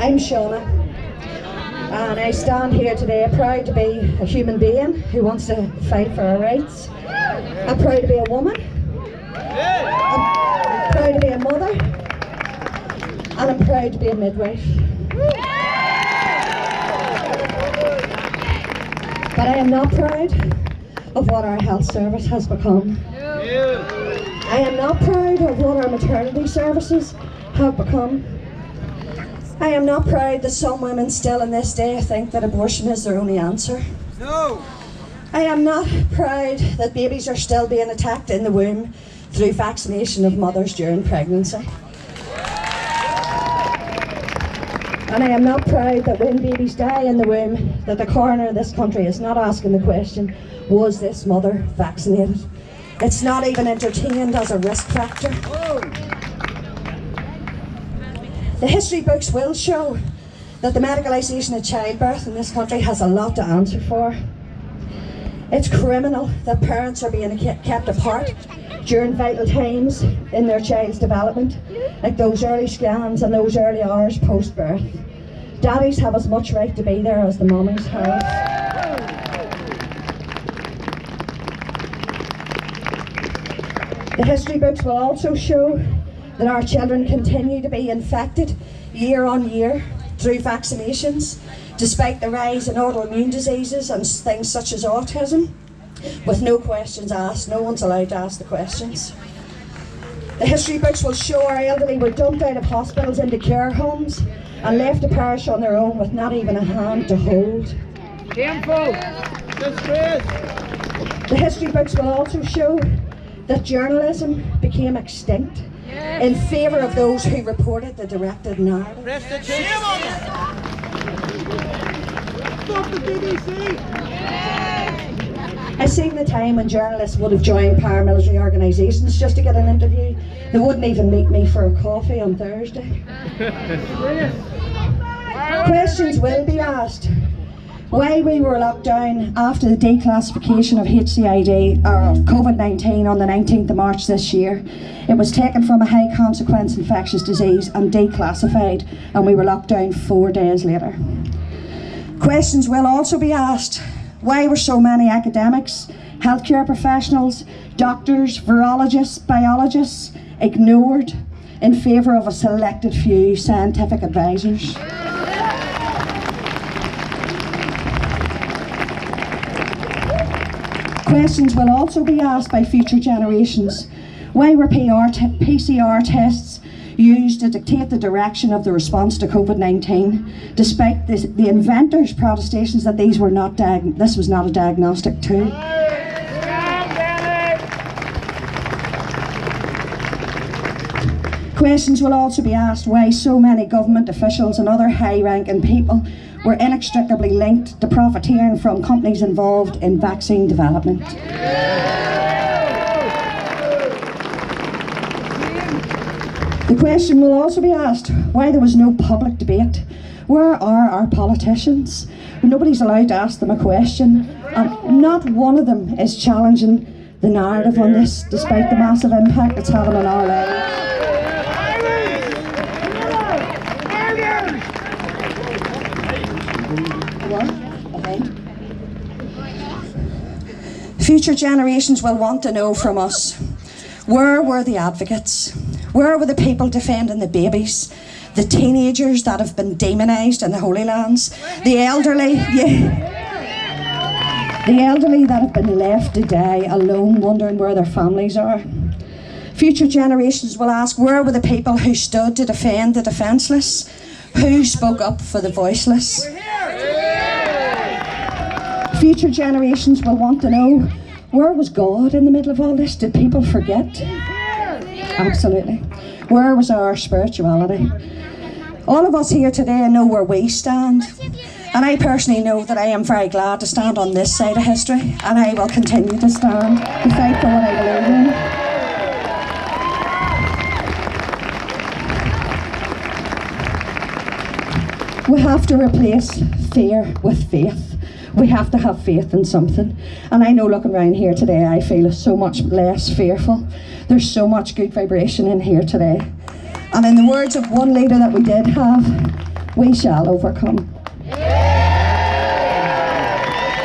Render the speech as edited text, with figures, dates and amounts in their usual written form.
I'm Shauna, and I stand here today proud to be a human being who wants to fight for our rights. I'm proud to be a woman, I'm proud to be a mother, and I'm proud to be a midwife. But I am not proud of what our health service has become. I am not proud of what our maternity services have become. I am not proud that some women still in this day think that abortion is their only answer. No! I am not proud that babies are still being attacked in the womb through vaccination of mothers during pregnancy. And I am not proud that when babies die in the womb, that the coroner of this country is not asking the question, was this mother vaccinated? It's not even entertained as a risk factor. The history books will show that the medicalisation of childbirth in this country has a lot to answer for. It's criminal that parents are being kept apart during vital times in their child's development, like those early scans and those early hours post-birth. Daddies have as much right to be there as the mummies have. The history books will also show that our children continue to be infected year on year through vaccinations, despite the rise in autoimmune diseases and things such as autism, with no questions asked. No one's allowed to ask the questions. The history books will show our elderly were dumped out of hospitals into care homes and left to perish on their own with not even a hand to hold. Shameful! Disgrace! The history books will also show that journalism became extinct in favour of those who reported the directed narrative. Shame on you! Stop the BBC! I seen the time when journalists would have joined paramilitary organisations just to get an interview. They wouldn't even meet me for a coffee on Thursday. Questions will be asked. Why we were locked down after the declassification of HCID or COVID-19 on the 19th of March this year. It was taken from a high consequence infectious disease and declassified, and we were locked down 4 days later. Questions will also be asked. Why were so many academics, healthcare professionals, doctors, virologists, biologists ignored in favour of a selected few scientific advisors? Questions will also be asked by future generations. Why were PCR tests used to dictate the direction of the response to COVID-19, despite the inventors' protestations that this was not a diagnostic tool? Questions will also be asked why so many government officials and other high-ranking people were inextricably linked to profiteering from companies involved in vaccine development. The question will also be asked why there was no public debate. Where are our politicians? Nobody's allowed to ask them a question, and not one of them is challenging the narrative on this, despite the massive impact it's having on our lives. Future generations will want to know from us, where were the advocates? Where were the people defending the babies, the teenagers that have been demonised in the Holy Lands, the elderly, the elderly that have been left to die alone, wondering where their families are? Future generations will ask, where were the people who stood to defend the defenceless? Who spoke up for the voiceless? Future generations will want to know, where was God in the middle of all this? Did people forget? Absolutely. Where was our spirituality? All of us here today know where we stand, and I personally know that I am very glad to stand on this side of history, and I will continue to stand to fight for what I believe in. We have to replace fear with faith. We have to have faith in something. And I know looking around here today, I feel so much less fearful. There's so much good vibration in here today. And in the words of one leader that we did have, we shall overcome.